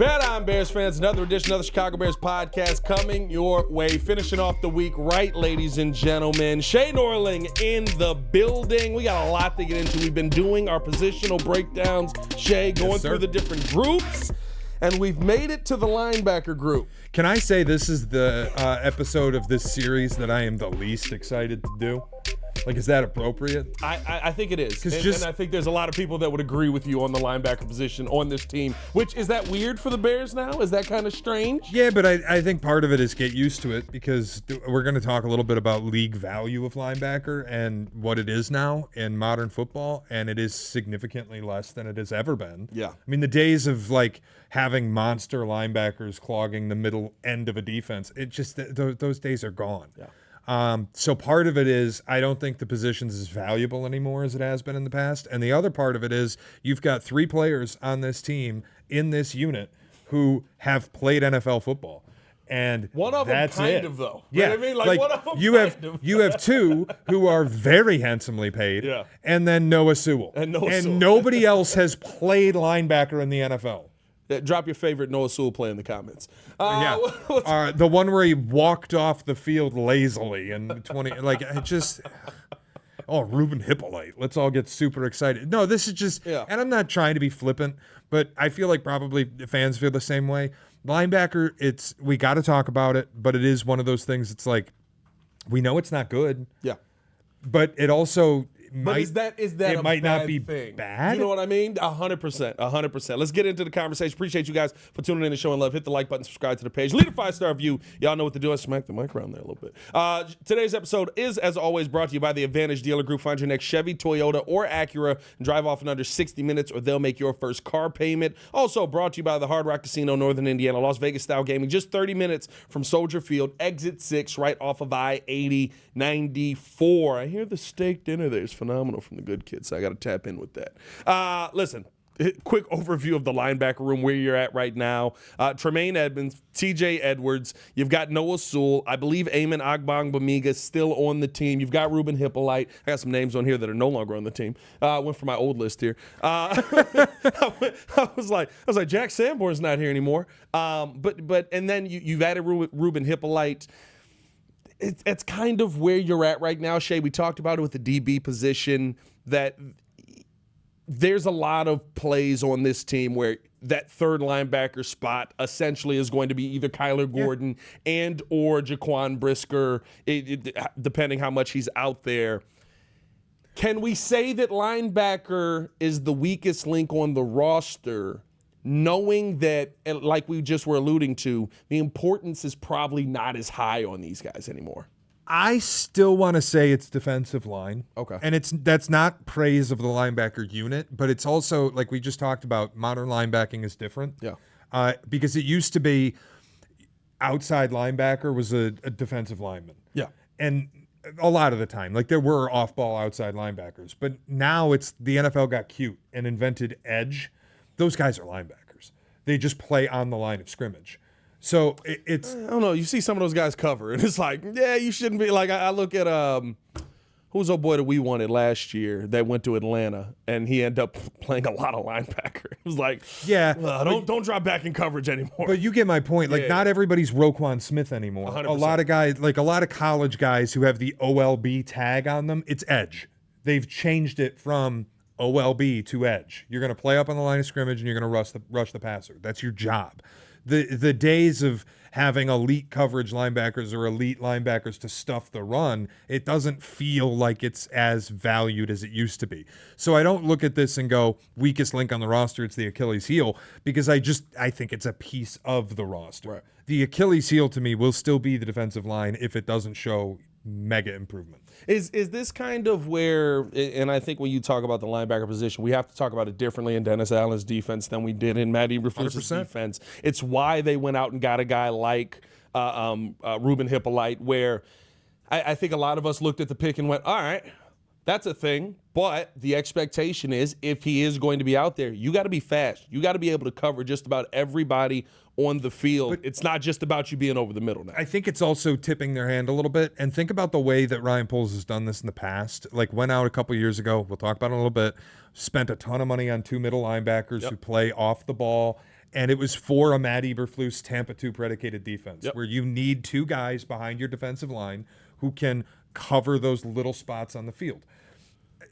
Bet on Bears fans, another edition of the Chicago Bears podcast coming your way. Finishing off the week right, ladies and gentlemen. Shea Norling in the building. We got a lot to get into. We've been doing our positional breakdowns. Shea going through the different groups, and we've made it to the linebacker group. Can I say this is the episode of this series that I am the least excited to do? Like, is that appropriate? I think it is. And I think there's a lot of people that would agree with you on the linebacker position on this team. Which, is that weird for the Bears now? Is that kind of strange? Yeah, but I think part of it is get used to it, because we're going to talk a little bit about league value of linebacker and what it is now in modern football, and it is significantly less than it has ever been. Yeah. I mean, the days of, like, having monster linebackers clogging the middle end of a defense, it just those days are gone. Yeah. So part of it is I don't think the position's as valuable anymore as it has been in the past. And the other part of it is you've got 3 players on this team in this unit who have played NFL football. And one of them that's kind it. of, though. Yeah. You know what I mean? Like one of them you have 2 who are very handsomely paid, Yeah. and then Noah Sewell. And Sewell. Nobody else has played linebacker in the NFL. Drop your favorite Noah Sewell play in the comments. The one where he walked off the field lazily and 20, like, it just. Oh, Ruben Hyppolite. Let's all get super excited. No, this is just, and I'm not trying to be flippant, but I feel like probably fans feel the same way. Linebacker, we got to talk about it, but it is one of those things. It's like, we know it's not good. Yeah. But it also. Is that it might not be thing? bad? You know what I mean? 100%. Let's get into the conversation. Appreciate you guys for tuning in and showing love. Hit the like button, subscribe to the page. Leave a 5-star review. Y'all know what to do. I smack the mic around there a little bit. Today's episode is, as always, brought to you by the Advantage Dealer Group. Find your next Chevy, Toyota, or Acura and drive off in under 60 minutes, or they'll make your first car payment. Also brought to you by the Hard Rock Casino, Northern Indiana, Las Vegas style gaming. Just 30 minutes from Soldier Field, exit 6, right off of I-80, 94. I hear the steak dinner there is phenomenal from the good kids, so I got to tap in with that. Listen, quick overview of the linebacker room, where you're at right now. Tremaine Edmunds, TJ Edwards. You've got Noah Sewell. I believe Eamon Agbogbamiga still on the team. You've got Ruben Hyppolite. I got some names on here that are no longer on the team. Went for my old list here. I was like, Jack Sanborn's not here anymore. And then you've added Ruben Hyppolite. It's kind of where you're at right now, Shea. We talked about it with the DB position, that there's a lot of plays on this team where that third linebacker spot essentially is going to be either Kyler Gordon and or Jaquan Brisker, depending how much he's out there. Can we say that linebacker is the weakest link on the roster, knowing that, like we just were alluding to, the importance is probably not as high on these guys anymore? I still want to say it's defensive line. Okay. And that's not praise of the linebacker unit, but it's also, like we just talked about, modern linebacking is different. Yeah. Because it used to be outside linebacker was a defensive lineman. Yeah. And a lot of the time, like, there were off-ball outside linebackers, but now it's the NFL got cute and invented edge. Those guys are linebackers. They just play on the line of scrimmage. So it's... I don't know. You see some of those guys cover, and it's like, yeah, you shouldn't be. Like, I look at, who's old boy that we wanted last year that went to Atlanta, and he ended up playing a lot of linebacker. It was like, yeah, don't drop back in coverage anymore. But you get my point. Like, not everybody's Roquan Smith anymore. 100%. A lot of guys, like a lot of college guys who have the OLB tag on them, it's edge. They've changed it from OLB to edge. You're going to play up on the line of scrimmage, and you're going to rush the passer. That's your job. The days of having elite coverage linebackers or elite linebackers to stuff the run, it doesn't feel like it's as valued as it used to be. So I don't look at this and go, weakest link on the roster, it's the Achilles heel, because I think it's a piece of the roster. Right. The Achilles heel to me will still be the defensive line if it doesn't show mega improvement. Is this kind of where, and I think when you talk about the linebacker position, we have to talk about it differently in Dennis Allen's defense than we did in Matty Eberflus's defense. It's why they went out and got a guy like Ruben Hyppolite, where I think a lot of us looked at the pick and went, all right, that's a thing. But the expectation is, if he is going to be out there, you got to be fast. You got to be able to cover just about everybody on the field. But it's not just about you being over the middle now. I think it's also tipping their hand a little bit. And think about the way that Ryan Poles has done this in the past. Like, went out a couple years ago, we'll talk about it in a little bit, spent a ton of money on 2 middle linebackers who play off the ball. And it was for a Matt Eberflus Tampa 2 predicated defense, where you need 2 guys behind your defensive line who can cover those little spots on the field.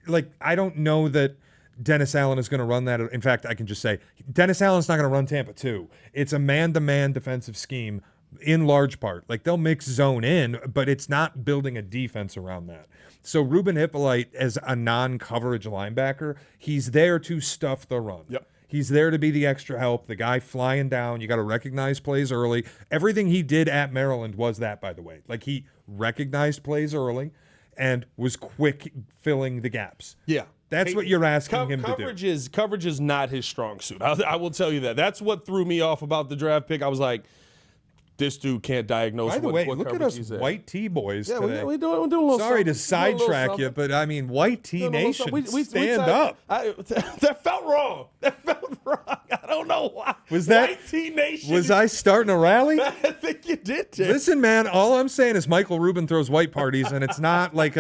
Like, I don't know that Dennis Allen is going to run that. In fact, I can just say Dennis Allen's not going to run Tampa 2. It's a man-to-man defensive scheme in large part. Like, they'll mix zone in, but it's not building a defense around that. So Ruben Hyppolite, as a non-coverage linebacker, he's there to stuff the run. Yep. He's there to be the extra help, the guy flying down. You got to recognize plays early. Everything he did at Maryland was that, by the way. Like, he recognized plays early and was quick filling the gaps. Yeah. That's what you're asking him to do. Coverage is not his strong suit. I will tell you that. That's what threw me off about the draft pick. I was like, this dude can't diagnose. By the way, what look at us white tee boys today. We're doing a little Sorry to something. sidetrack you, but I mean, white tee nation, stand up. That felt wrong. That felt wrong. I don't know why. Was that white tee nation? Was I starting a rally? I think you did. Tim. Listen, man, all I'm saying is Michael Rubin throws white parties, and it's not like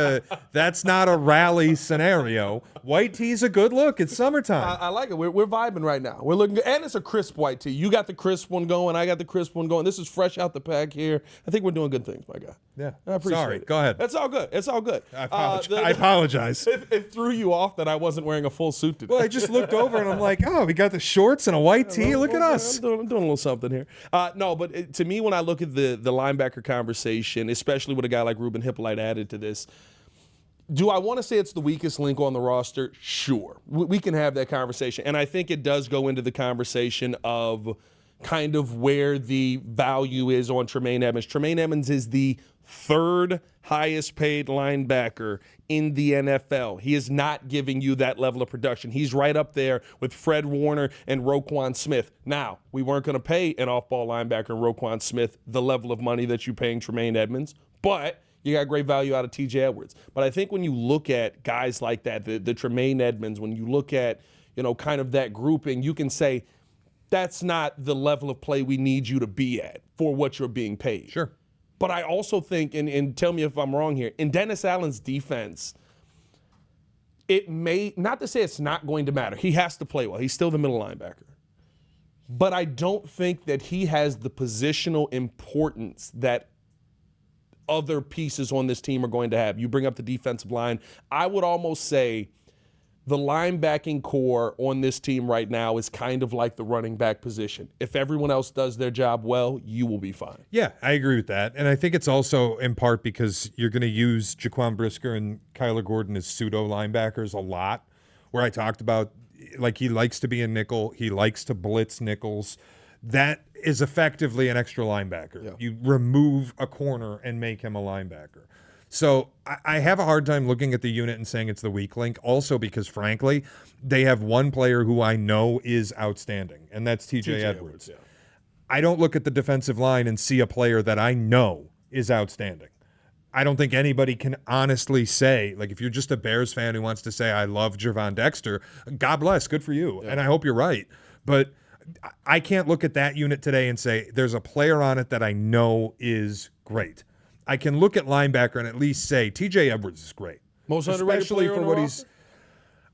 that's not a rally scenario. White tee's a good look. It's summertime. I like it. We're vibing right now. We're looking good. And it's a crisp white tee. You got the crisp one going. I got the crisp one going. This is fresh out the pack here. I think we're doing good things, my guy. Yeah. I appreciate Sorry. it. Go ahead. It's all good. It's all good. I apologize. It threw you off that I wasn't wearing a full suit today. Well, I just looked over and I'm like, oh, we got the shorts and a white tee. Look at us. I'm doing a little something here. No, but to me, when I look at the linebacker conversation, especially with a guy like Ruben Hyppolite added to this, do I want to say it's the weakest link on the roster? Sure. We can have that conversation. And I think it does go into the conversation of kind of where the value is on Tremaine Edmunds. Tremaine Edmunds is the 3rd highest paid linebacker in the NFL. He is not giving you that level of production. He's right up there with Fred Warner and Roquan Smith. Now, we weren't going to pay an off-ball linebacker, Roquan Smith, the level of money that you're paying Tremaine Edmunds, but you got great value out of TJ Edwards. But I think when you look at guys like that, the Tremaine Edmunds, when you look at, kind of that grouping, you can say that's not the level of play we need you to be at for what you're being paid. Sure. But I also think, and tell me if I'm wrong here, in Dennis Allen's defense, it may, not to say it's not going to matter. He has to play well. He's still the middle linebacker. But I don't think that he has the positional importance that other pieces on this team are going to have. You bring up the defensive line. I would almost say the linebacking core on this team right now is kind of like the running back position. If everyone else does their job well, you will be fine. Yeah, I agree with that. And I think it's also in part because you're going to use Jaquan Brisker and Kyler Gordon as pseudo linebackers a lot, where I talked about, like, he likes to be a nickel. He likes to blitz nickels. That is effectively an extra linebacker. Yeah. You remove a corner and make him a linebacker. So I have a hard time looking at the unit and saying it's the weak link, also because, frankly, they have one player who I know is outstanding, and that's TJ Edwards. Yeah. I don't look at the defensive line and see a player that I know is outstanding. I don't think anybody can honestly say, like, if you're just a Bears fan who wants to say, I love Javon Dexter, God bless, good for you, and I hope you're right. But I can't look at that unit today and say there's a player on it that I know is great. I can look at linebacker and at least say TJ Edwards is great. Most underrated player for what he's.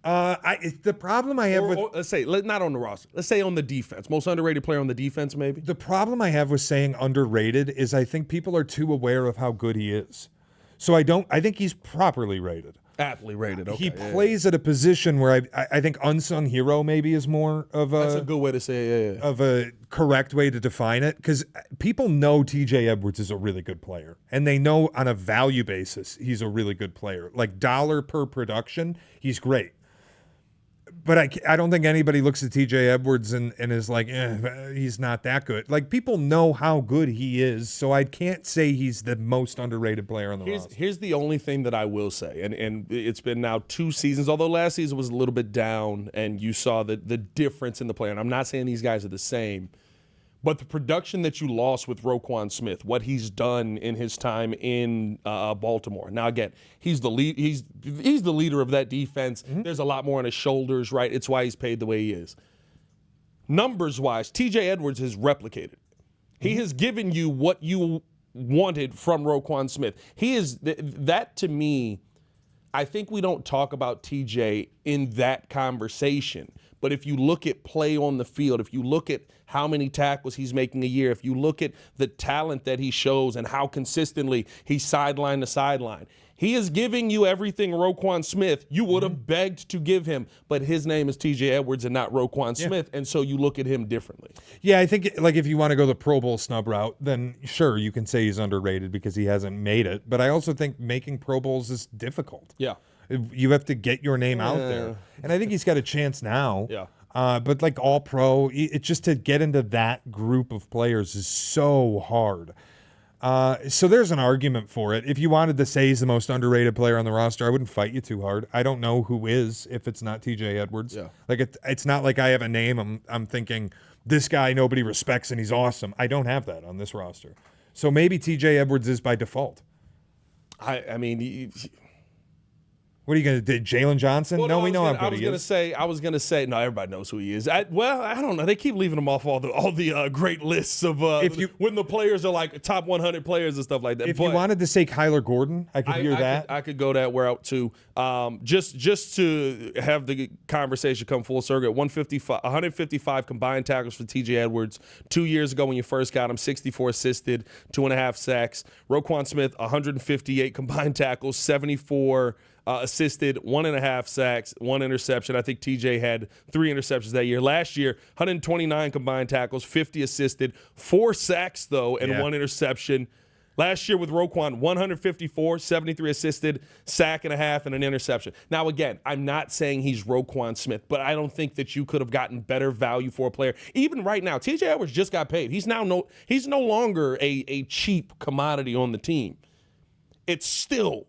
The problem I have with, let's say, not on the roster. Let's say on the defense. Most underrated player on the defense, maybe. The problem I have with saying underrated is I think people are too aware of how good he is. So I think he's properly rated. Aptly rated. Okay. He plays at a position where I think unsung hero maybe is more of a. That's a good way to say it. Yeah. Of a correct way to define it, because people know TJ Edwards is a really good player, and they know on a value basis he's a really good player. Like dollar per production, he's great. But I don't think anybody looks at TJ Edwards and is like, he's not that good. Like, people know how good he is, so I can't say he's the most underrated player on the roster. Here's the only thing that I will say, and it's been now 2 seasons, although last season was a little bit down, and you saw the difference in the player. And I'm not saying these guys are the same, but the production that you lost with Roquan Smith, what he's done in his time in Baltimore. Now, again, he's the lead. He's the leader of that defense. Mm-hmm. There's a lot more on his shoulders, right? It's why he's paid the way he is. Numbers-wise, TJ Edwards has replicated. He has given you what you wanted from Roquan Smith. He is that to me. I think we don't talk about TJ in that conversation But if you look at play on the field, if you look at how many tackles he's making a year, if you look at the talent that he shows and how consistently he's sideline to sideline, he is giving you everything Roquan Smith you would have begged to give him, but his name is TJ Edwards and not Roquan Smith, and so you look at him differently. Yeah, I think like if you want to go the Pro Bowl snub route, then sure, you can say he's underrated because he hasn't made it. But I also think making Pro Bowls is difficult. Yeah. You have to get your name out there. And I think he's got a chance now. Yeah. But like all pro, it's just to get into that group of players is so hard. So there's an argument for it. If you wanted to say he's the most underrated player on the roster, I wouldn't fight you too hard. I don't know who is if it's not TJ Edwards. Yeah. Like it's not like I have a name. I'm thinking this guy nobody respects and he's awesome. I don't have that on this roster. So maybe TJ Edwards is by default. I mean. What are you going to do, Jalen Johnson? Well, no, we know how good I was he is. I was gonna say, no, everybody knows who he is. I don't know. They keep leaving him off all the great lists of when the players are like top 100 players and stuff like that. If you wanted to say Kyler Gordon, I could hear that. I could go that route too. Just to have the conversation come full circle. 155 combined tackles for TJ Edwards 2 years ago when you first got him. 64 assisted, 2.5 sacks. Roquan Smith 158 combined tackles, 74. Assisted, 1.5 sacks, 1 interception. I think TJ had 3 interceptions that year. Last year, 129 combined tackles, 50 assisted, 4 sacks, though, and 1 interception. Last year with Roquan, 154, 73 assisted, sack and a half, and an interception. Now, again, I'm not saying he's Roquan Smith, but I don't think that you could have gotten better value for a player. Even right now, TJ Edwards just got paid. He's no longer a cheap commodity on the team. It's still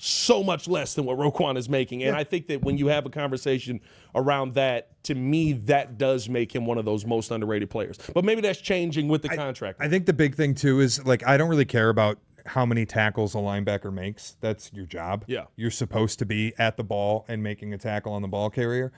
so much less than what Roquan is making. And I think that when you have a conversation around that, to me, that does make him one of those most underrated players. But maybe that's changing with the contract. I think the big thing, too, is like I don't really care about how many tackles a linebacker makes. That's your job. Yeah. You're supposed to be at the ball and making a tackle on the ball carrier.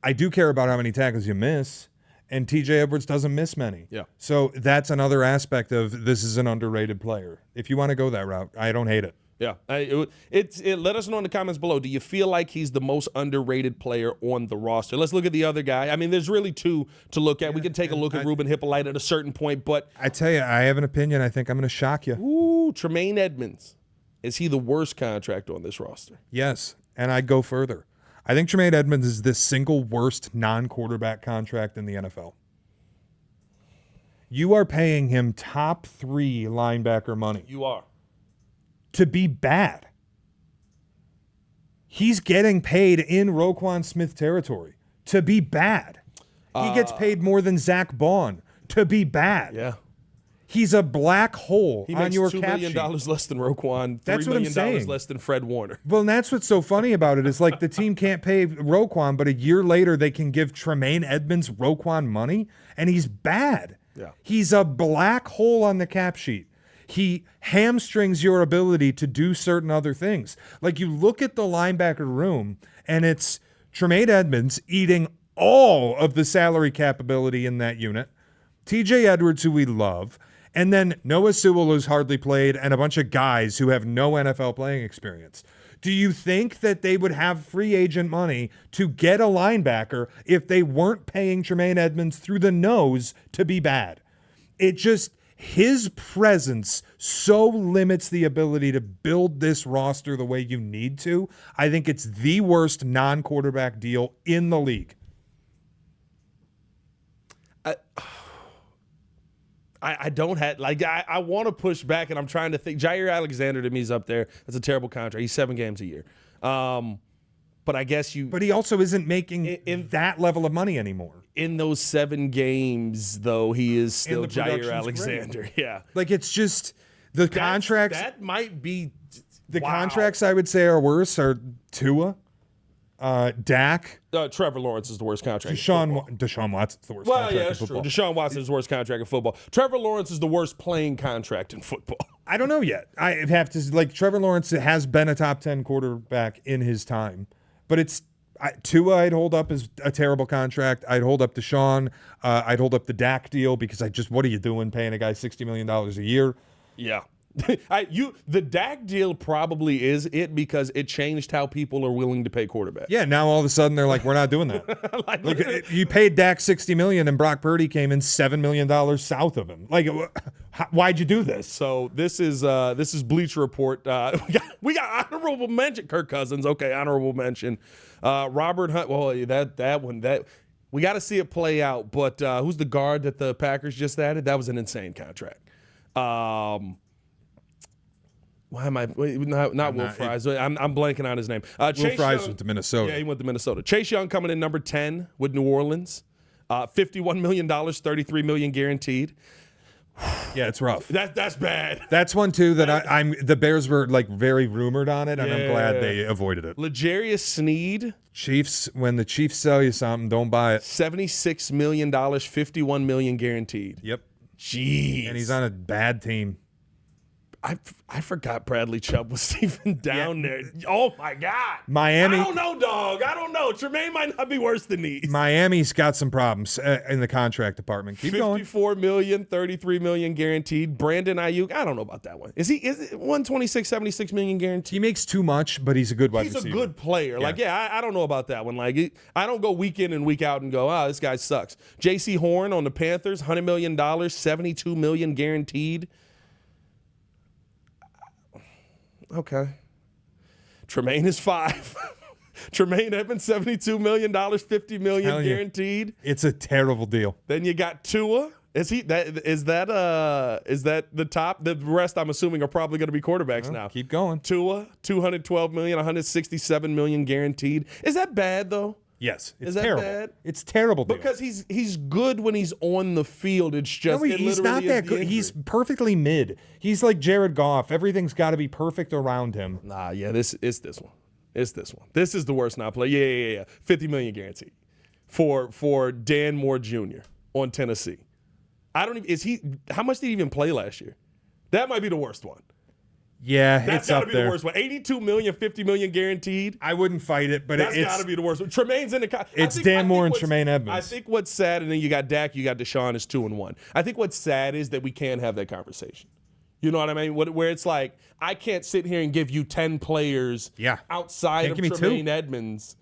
I do care about how many tackles you miss. And TJ Edwards doesn't miss many. Yeah. So that's another aspect of this is an underrated player. If you want to go that route, I don't hate it. Yeah, let us know in the comments below. Do you feel like he's the most underrated player on the roster? Let's look at the other guy. I mean, there's really 2 to look at. We can take a look at Ruben Hyppolite at a certain point, but I tell you, I have an opinion. I think I'm going to shock you. Ooh, Tremaine Edmunds. Is he the worst contract on this roster? Yes, and I'd go further. I think Tremaine Edmunds is the single worst non-quarterback contract in the NFL. You are paying him top 3 linebacker money. You are. To be bad. He's getting paid in Roquan Smith territory to be bad. He gets paid more than Zach Bond to be bad. Yeah. He's a black hole He on makes your $2 cap million sheet. less than Roquan, That's $3 what I'm million saying. less than Fred Warner. Well, and that's what's so funny about it is like the team can't pay Roquan, but a year later they can give Tremaine Edmunds Roquan money, and he's bad. Yeah. He's a black hole on the cap sheet. He hamstrings your ability to do certain other things. Like you look at the linebacker room, and it's Tremaine Edmunds eating all of the salary capability in that unit, TJ Edwards, who we love, and then Noah Sewell, who's hardly played, and a bunch of guys who have no NFL playing experience. Do you think that they would have free agent money to get a linebacker if they weren't paying Tremaine Edmunds through the nose to be bad? His presence so limits the ability to build this roster the way you need to. I think it's the worst non-quarterback deal in the league. I don't have, like, I want to push back, and I'm trying to think. Jair Alexander to me is up there. That's a terrible contract. He's 7 games a year. But I guess But he also isn't making in that level of money anymore. In those 7 games, though, he is still the Jair Alexander. great. Yeah. Like, it's just the contracts. That might be the contracts I would say are worse are Tua, Dak. Trevor Lawrence is the worst contract. Deshaun Watson's the worst contract in that's football. true. Deshaun Watson is the worst contract in football. Trevor Lawrence is the worst playing contract in football. I don't know yet. I have to, like, Trevor Lawrence has been a top 10 quarterback in his time. But it's Tua I'd hold up as a terrible contract. I'd hold up Deshaun. I'd hold up the Dak deal because what are you doing paying a guy $60 million a year? Yeah. The Dak deal probably is it because it changed how people are willing to pay quarterbacks. Yeah, now all of a sudden they're like, we're not doing that. Like, you paid Dak $60 million and Brock Purdy came in $7 million south of him. Like, why'd you do this? So this is Bleacher Report. We got honorable mention. Kirk Cousins, okay, honorable mention. Robert Hunt. Well, that one we got to see it play out. But who's the guard that the Packers just added? That was an insane contract. Why am I not Will Fries? I'm blanking on his name. Will Fries went to Minnesota. Yeah, he went to Minnesota. Chase Young coming in number 10 with New Orleans. $51 million, $33 million guaranteed. Yeah, it's rough. That's bad. That's one too that the Bears were like very rumored on it, and I'm glad they avoided it. L'Jarius Sneed. Chiefs, when the Chiefs sell you something, don't buy it. $76 million, $51 million guaranteed. Yep. Jeez. And he's on a bad team. I forgot Bradley Chubb was even down there. Oh, my God. Miami. I don't know, dog. I don't know. Tremaine might not be worse than these. Miami's got some problems in the contract department. Keep going. $54 million, $33 million guaranteed. Brandon Ayuk, I don't know about that one. Is it 126, $76 million guaranteed? He makes too much, but he's a good wide receiver. He's a good player. Yeah. I don't know about that one. I don't go week in and week out and go, this guy sucks. J.C. Horn on the Panthers, $100 million, $72 million guaranteed. Okay. Tremaine is 5. Tremaine Edmunds, $72 million, $50 million guaranteed. It's a terrible deal. Then you got Tua. Is that the top? The rest I'm assuming are probably going to be quarterbacks now. Keep going. Tua, $212 million, $167 million guaranteed. Is that bad though? Yes, it's Is that terrible. bad? It's terrible deal. Because he's good when he's on the field. It's just he's not that good. He's perfectly mid. He's like Jared Goff. Everything's got to be perfect around him. Nah, yeah, it's this one. It's this one. This is the worst now play. Yeah. $50 million guaranteed for Dan Moore Jr. on Tennessee. How much did he even play last year? That might be the worst one. Yeah, that's got to be the worst one. $82 million, $50 million guaranteed. I wouldn't fight it, but that's got to be the worst one. Tremaine's in the. It's Dan Moore and Tremaine Edmunds. I think what's sad, and then you got Dak, you got Deshaun is 2-1. I think what's sad is that we can't have that conversation. You know what I mean? Where it's like I can't sit here and give you 10 players outside of Tremaine Edmunds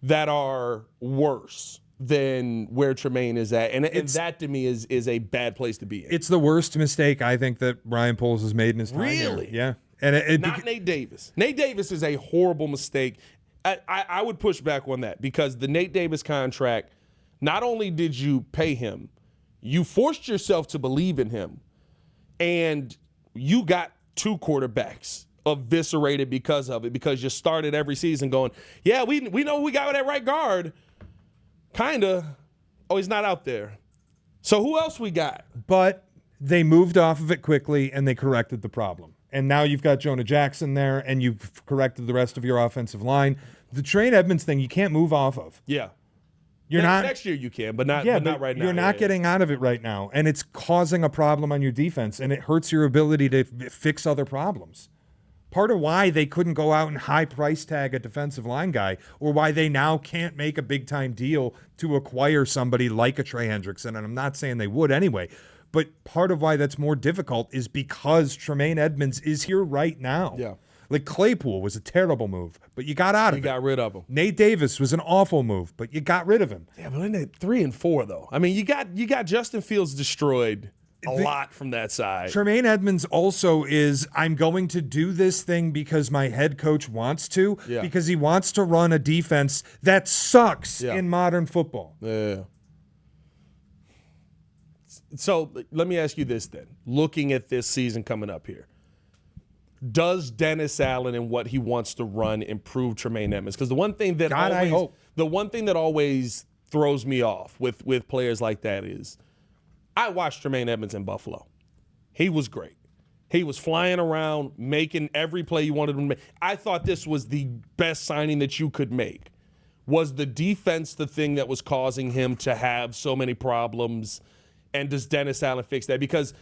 that are worse than where Tremaine is at. And that to me is a bad place to be in. It's the worst mistake I think that Ryan Poles has made in his time. Really? Here. Yeah. And not Nate Davis. Nate Davis is a horrible mistake. I would push back on that because the Nate Davis contract, not only did you pay him, you forced yourself to believe in him. And you got 2 quarterbacks eviscerated because of it, because you started every season going, yeah, we know we got that right guard. Kinda. Oh, he's not out there. So who else we got? But they moved off of it quickly and they corrected the problem. And now you've got Jonah Jackson there and you've corrected the rest of your offensive line. The Tremaine Edmunds thing you can't move off of. Yeah. Next year you can, but not right now. You're not getting out of it right now. And it's causing a problem on your defense and it hurts your ability to fix other problems. Part of why they couldn't go out and high price tag a defensive line guy, or why they now can't make a big time deal to acquire somebody like a Trey Hendrickson, and I'm not saying they would anyway, but part of why that's more difficult is because Tremaine Edmunds is here right now. Yeah. Like Claypool was a terrible move, but you got out of it. You got rid of him. Nate Davis was an awful move, but you got rid of him. Yeah, but in at 3 and 4 though. I mean, you got Justin Fields destroyed a lot from that side. Tremaine Edmunds also is, I'm going to do this thing because my head coach wants to, because he wants to run a defense that sucks in modern football. Yeah. So let me ask you this then. Looking at this season coming up here, does Dennis Allen and what he wants to run improve Tremaine Edmunds? Because the one thing that always throws me off with players like that is I watched Tremaine Edmunds in Buffalo. He was great. He was flying around, making every play you wanted him to make. I thought this was the best signing that you could make. Was the defense the thing that was causing him to have so many problems? And does Dennis Allen fix that? Because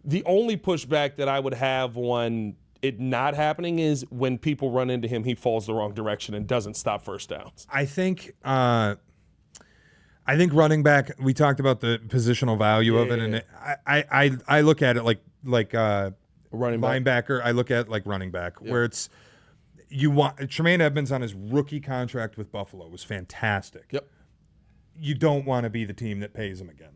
the only pushback that I would have on it not happening is when people run into him, he falls the wrong direction and doesn't stop first downs. I think running back, we talked about the positional value of it, and I look at it like Running back. Linebacker, I look at like running back, where it's you want Tremaine Edmunds on his rookie contract with Buffalo was fantastic. Yep. You don't want to be the team that pays him again.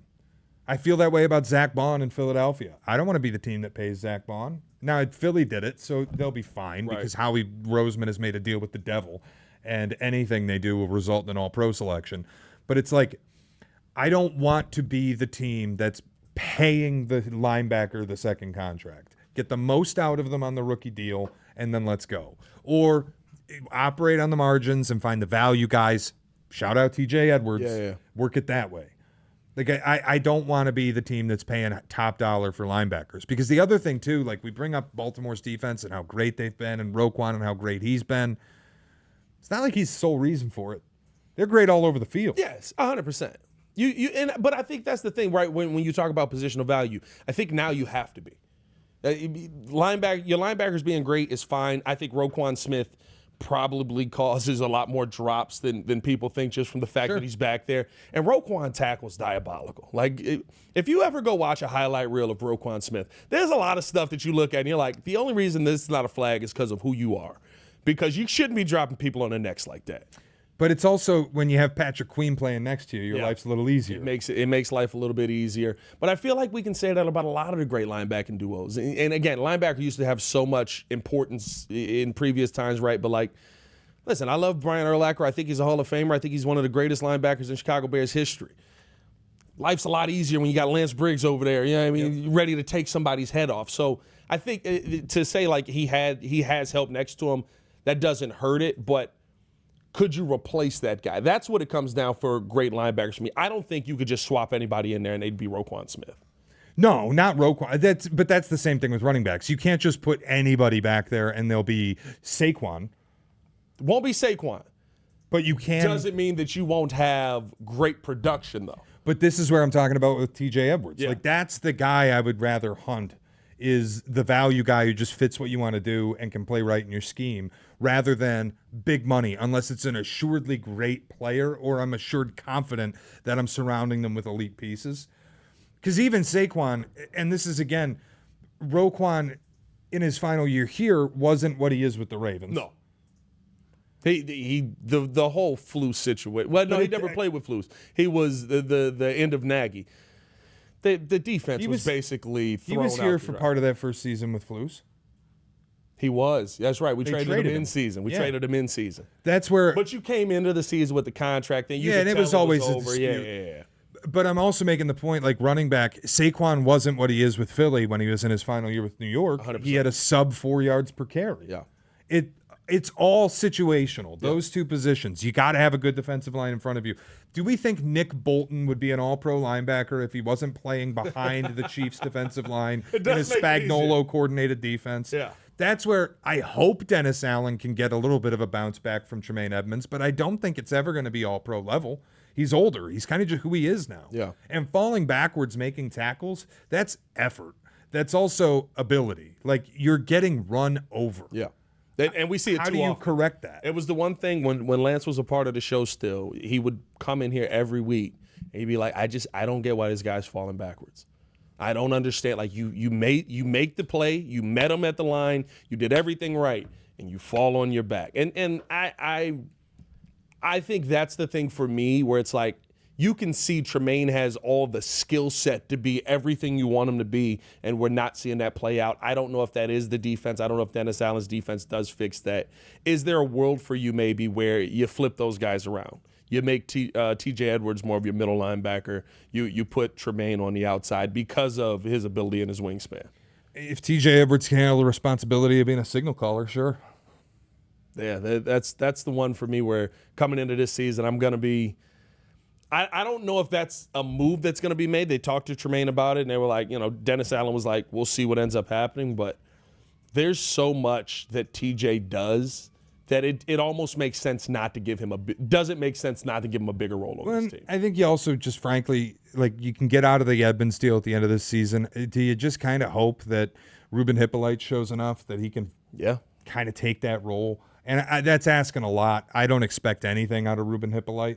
I feel that way about Zach Bond in Philadelphia. I don't want to be the team that pays Zach Bond. Now, Philly did it, so they'll be fine because Howie Roseman has made a deal with the devil, and anything they do will result in an all-pro selection. But it's like, I don't want to be the team that's paying the linebacker the second contract. Get the most out of them on the rookie deal, and then let's go. Or operate on the margins and find the value guys. Shout out TJ Edwards. Yeah. Work it that way. Like I don't want to be the team that's paying top dollar for linebackers, because the other thing too, like we bring up Baltimore's defense and how great they've been, and Roquan and how great he's been. It's not like he's the sole reason for it. They're great all over the field. Yes, 100%. But I think that's the thing, right? When you talk about positional value, I think now you have to be. Your linebackers being great is fine. I think Roquan Smith probably causes a lot more drops than people think, just from the fact that he's back there. And Roquan tackles diabolical. Like, if you ever go watch a highlight reel of Roquan Smith, there's a lot of stuff that you look at and you're like, the only reason this is not a flag is because of who you are. Because you shouldn't be dropping people on the necks like that. But it's also when you have Patrick Queen playing next to you, your life's a little easier. It makes life a little bit easier. But I feel like we can say that about a lot of the great linebacking duos. And again, linebacker used to have so much importance in previous times, right? But like, listen, I love Brian Urlacher. I think he's a Hall of Famer. I think he's one of the greatest linebackers in Chicago Bears history. Life's a lot easier when you got Lance Briggs over there. You know what I mean? You're ready to take somebody's head off. So I think to say like he has help next to him, that doesn't hurt it, but could you replace that guy? That's what it comes down for great linebackers for me. I don't think you could just swap anybody in there and they'd be Roquan Smith. No, not Roquan. But that's the same thing with running backs. You can't just put anybody back there and they'll be Saquon. Won't be Saquon. But you can. Doesn't mean that you won't have great production, though. But this is where I'm talking about with TJ Edwards. Yeah. Like, that's the guy I would rather hunt, is the value guy who just fits what you want to do and can play right in your scheme, rather than big money, unless it's an assuredly great player or I'm assured confident that I'm surrounding them with elite pieces. Because even Saquon, and this is, again, Roquan in his final year here wasn't what he is with the Ravens. No. The whole Flus situation. Well, no, he never played with Flus. He was the end of Nagy. The defense was basically thrown out. He was here for part of that first season with Flus. He was. That's right. We traded him in season. We traded him in season. That's where. But you came into the season with the contract, and and it was always a over. dispute. Yeah. But I'm also making the point, like running back, Saquon wasn't what he is with Philly when he was in his final year with New York. 100%. He had a sub 4 yards per carry. Yeah. It's all situational. Those two positions. You got to have a good defensive line in front of you. Do we think Nick Bolton would be an all-pro linebacker if he wasn't playing behind the Chiefs' defensive line in a Spagnuolo-coordinated defense? Yeah. That's where I hope Dennis Allen can get a little bit of a bounce back from Tremaine Edmunds, but I don't think it's ever going to be all-pro level. He's older. He's kind of just who he is now. Yeah. And falling backwards, making tackles, that's effort. That's also ability. Like, you're getting run over. Yeah. And we see it too often. How do you correct that? It was the one thing when Lance was a part of the show still, he would come in here every week and he'd be like, I don't get why this guy's falling backwards. I don't understand. Like, you make the play, you met him at the line, you did everything right, and you fall on your back. And I think that's the thing for me, where it's like, you can see Tremaine has all the skill set to be everything you want him to be, and we're not seeing that play out. I don't know if that is the defense. I don't know if Dennis Allen's defense does fix that. Is there a world for you maybe where you flip those guys around? You make TJ Edwards more of your middle linebacker. You put Tremaine on the outside because of his ability and his wingspan. If TJ Edwards can handle the responsibility of being a signal caller, sure. Yeah, that's the one for me, where coming into this season, I'm going to be – I don't know if that's a move that's going to be made. They talked to Tremaine about it, and they were like, Dennis Allen was like, we'll see what ends up happening. But there's so much that TJ does that it almost makes sense not to give him doesn't make sense not to give him a bigger role on this team. I think you also just frankly, like, you can get out of the Edmunds deal at the end of this season. Do you just kind of hope that Ruben Hyppolite shows enough that he can kind of take that role? And that's asking a lot. I don't expect anything out of Ruben Hyppolite.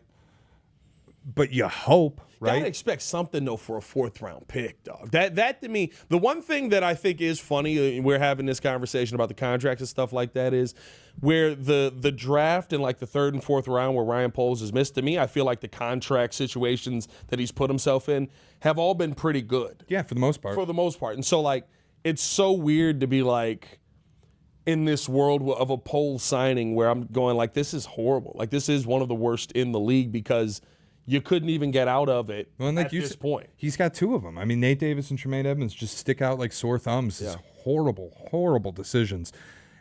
but you hope, right? Gotta expect something though for a 4th-round pick, dog. That to me, the one thing that I think is funny, we're having this conversation about the contracts and stuff like that, is where the draft in like the 3rd and 4th round where Ryan Poles is missed. To me, I feel like the contract situations that he's put himself in have all been pretty good. Yeah, for the most part. For the most part. And so like it's so weird to be like in this world of a Poles signing where I'm going like, this is horrible. Like this is one of the worst in the league because you couldn't even get out of it at this point. He's got 2 of them. I mean, Nate Davis and Tremaine Edmunds just stick out like sore thumbs. It's horrible, horrible decisions.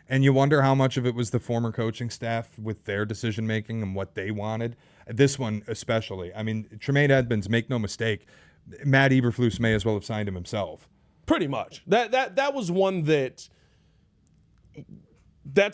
And you wonder how much of it was the former coaching staff with their decision-making and what they wanted. This one especially. I mean, Tremaine Edmunds, make no mistake, Matt Eberflus may as well have signed him himself. Pretty much. That was one that's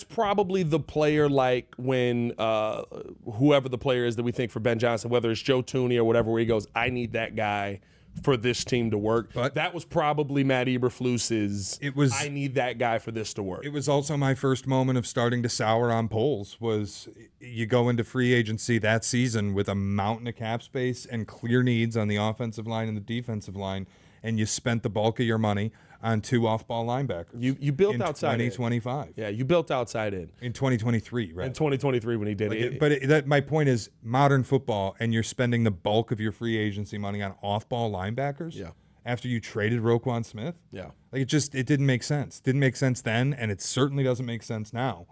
probably the player like when whoever the player is that we think for Ben Johnson, whether it's Joe Tooney or whatever, where he goes, I need that guy for this team to work. But that was probably Matt Eberflus's, I need that guy for this to work. It was also my first moment of starting to sour on Poles. Was you go into free agency that season with a mountain of cap space and clear needs on the offensive line and the defensive line, and you spent the bulk of your money on 2 off-ball linebackers. You built outside in 2025. Yeah, you built outside in 2023, right? In 2023 when he did it. But my point is modern football, and you're spending the bulk of your free agency money on off-ball linebackers. Yeah. After you traded Roquan Smith. Yeah. Like it didn't make sense. Didn't make sense then, and it certainly doesn't make sense now.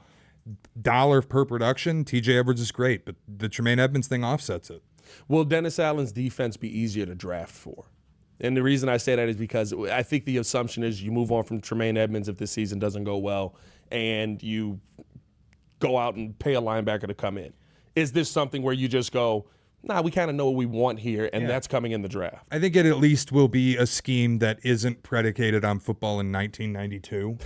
Dollar per production, TJ Edwards is great, but the Tremaine Edmunds thing offsets it. Will Dennis Allen's defense be easier to draft for? And the reason I say that is because I think the assumption is you move on from Tremaine Edmunds if this season doesn't go well and you go out and pay a linebacker to come in. Is this something where you just go, nah, we kind of know what we want here, and that's coming in the draft? I think it at least will be a scheme that isn't predicated on football in 1992,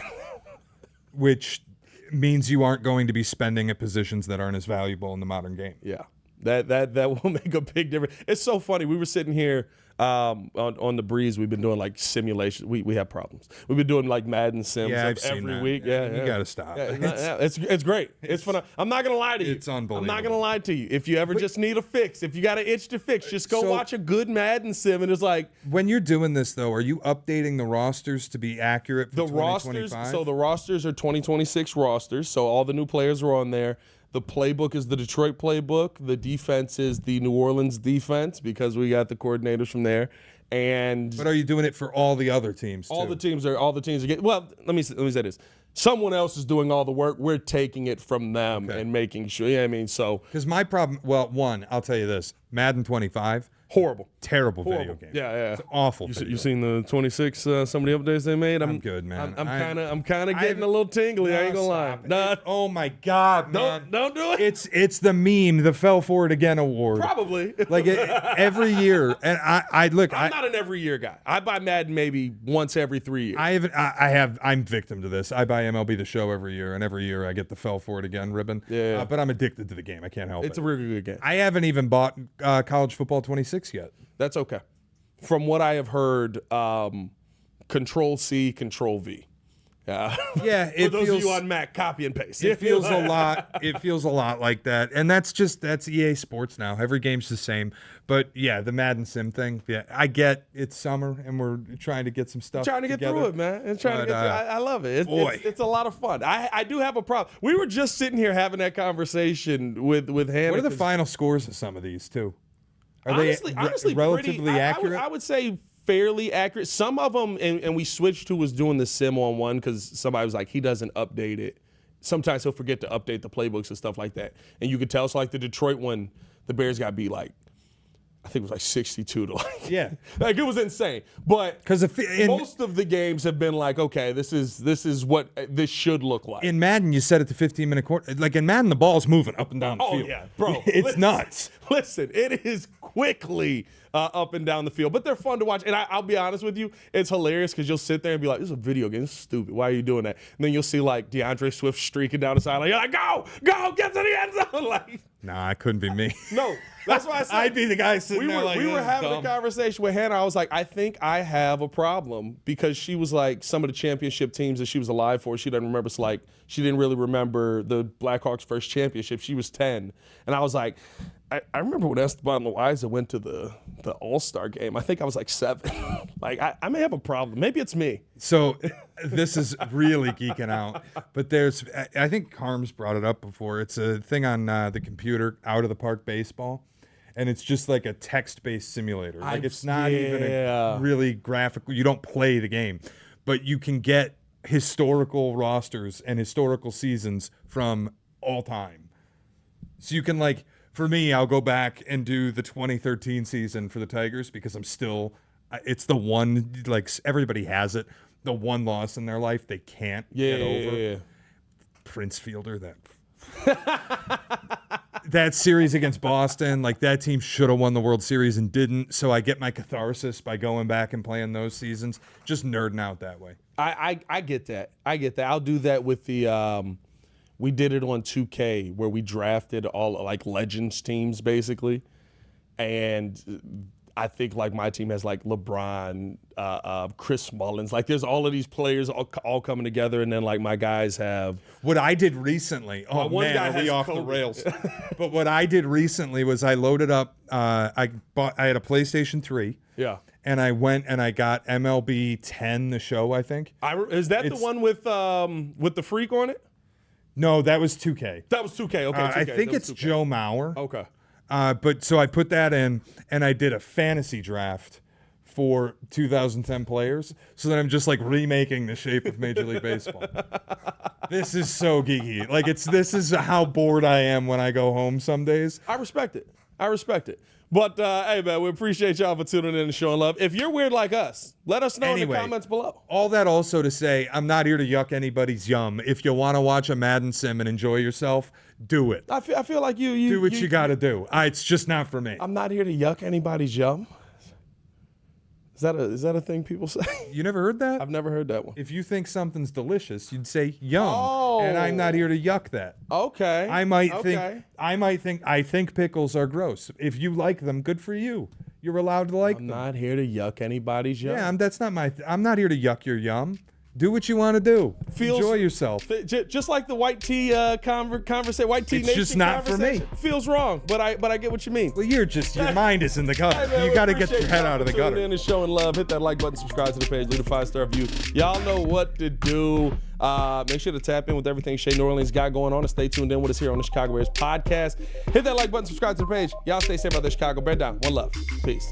which means you aren't going to be spending at positions that aren't as valuable in the modern game. Yeah, that will make a big difference. It's so funny. We were sitting here on the breeze. We've been doing like simulations. We have problems. We've been doing like Madden sims every week. Yeah, you got to stop. It's great. It's fun. I'm not gonna lie to you. It's unbelievable. I'm not gonna lie to you. If you ever just need a fix, if you got an itch to fix, just go watch a good Madden sim. And it's like, when you're doing this though, are you updating the rosters to be accurate for the 2025? rosters? So the rosters are 2026 rosters. So all the new players are on there. The playbook is the Detroit playbook. The defense is the New Orleans defense because we got the coordinators from there. But are you doing it for all the other teams too? All the teams are getting. Well, let me say this. Someone else is doing all the work. We're taking it from them and making sure. Yeah, I mean, so because my problem. Well, one, I'll tell you this: Madden 25. Horrible. Terrible video game. Yeah. It's awful. You seen the 26 some of the updates they made? I'm good, man. I'm kind of getting a little tingly. I ain't gonna lie. Nah, oh my God, man! Don't do it. It's the meme, the Fell For It Again award. Probably. Like every year, and I'm not an every year guy. I buy Madden maybe once every 3 years. I'm victim to this. I buy MLB The Show every year, and every year I get the Fell For It Again ribbon. Yeah. But I'm addicted to the game. I can't help it. It's a really good game. I haven't even bought College Football 26 yet. That's okay. From what I have heard, Control C, Control V. Yeah, for those of you on Mac, copy and paste. It feels a lot. It feels a lot like that, and that's EA Sports now. Every game's the same. But yeah, the Madden Sim thing. Yeah, I get it's summer and we're trying to get some stuff. Trying to get through it, man. And trying to get through. I love it. It's a lot of fun. I do have a problem. We were just sitting here having that conversation with Hannah. What are the final scores of some of these too? Are honestly, they relatively accurate? I would say fairly accurate. Some of them, and we switched to was doing the sim on one because somebody was like, he doesn't update it. Sometimes he'll forget to update the playbooks and stuff like that. And you could tell, so like the Detroit one, the Bears got beat like, I think it was like 62 to like. Yeah. Like it was insane. But most of the games have been like, okay, this is what this should look like. In Madden, you set it to 15-minute quarter. Like in Madden, the ball's moving up and down the field. Oh, yeah, bro. It's nuts. Listen, it is quickly up and down the field. But they're fun to watch. And I'll be honest with you, it's hilarious because you'll sit there and be like, this is a video game. This is stupid. Why are you doing that? And then you'll see like DeAndre Swift streaking down the sideline. You're like, go, get to the end zone. Like, nah, it couldn't be me. No. That's why I said I'd be the guy sitting there like, we were having a conversation with Hannah. I was like, I think I have a problem because she was like, some of the championship teams that she was alive for, she doesn't remember. So like, she didn't really remember the Blackhawks' first championship. She was 10. And I was like, I remember when Esteban Loaiza went to the All-Star game. I think I was like 7. Like, I may have a problem. Maybe it's me. So this is really geeking out. But I think Harms brought it up before. It's a thing on the computer, Out of the Park Baseball. And it's just like a text-based simulator. Like, it's not even a really graphical. You don't play the game. But you can get historical rosters and historical seasons from all time. So you can, like, for me, I'll go back and do the 2013 season for the Tigers because it's the one, like, everybody has it, the one loss in their life they can't get over. Yeah. Prince Fielder, that series against Boston, like, that team should have won the World Series and didn't. So I get my catharsis by going back and playing those seasons, just nerding out that way. I get that. I'll do that with the we did it on 2K where we drafted all like legends teams basically, and I think like my team has like LeBron, Chris Mullins. Like there's all of these players all coming together, and then like my guys have. What I did recently. Oh man, are we off the rails? But what I did recently was I loaded up. I had a PlayStation 3. Yeah. And I went and I got MLB 10, the show. I think. Is that the one with the freak on it? No, that was 2K. That was 2K. Okay, 2K. I think it's 2K. Joe Mauer. Okay. But so I put that in, and I did a fantasy draft for 2010 players. So that I'm just like remaking the shape of Major League Baseball. This is so geeky. Like this is how bored I am when I go home some days. I respect it. But, hey, man, we appreciate y'all for tuning in and showing love. If you're weird like us, let us know in the comments below. All that also to say, I'm not here to yuck anybody's yum. If you want to watch a Madden sim and enjoy yourself, do it. I feel like you do what you got to do. It's just not for me. I'm not here to yuck anybody's yum. Is that a thing people say? You never heard that? I've never heard that one. If you think something's delicious, you'd say yum. Oh. And I'm not here to yuck that. Okay. I think pickles are gross. If you like them, good for you. You're allowed to like them. I'm not here to yuck anybody's yum. Yeah, I'm not here to yuck your yum. Do what you want to do. Enjoy yourself. Just like the white tea conversation, white tea it's nation just not for me. Feels wrong, but I get what you mean. Well, your mind is in the gutter. Hey, man, you got to get your head out of the gutter. In and showing love. Hit that like button, subscribe to the page, leave a 5-star review. Y'all know what to do. Make sure to tap in with everything Shea Norling's got going on, and stay tuned in with us here on the Chicago Bears podcast. Hit that like button, subscribe to the page. Y'all stay safe out there, Chicago. Bear down. One love. Peace.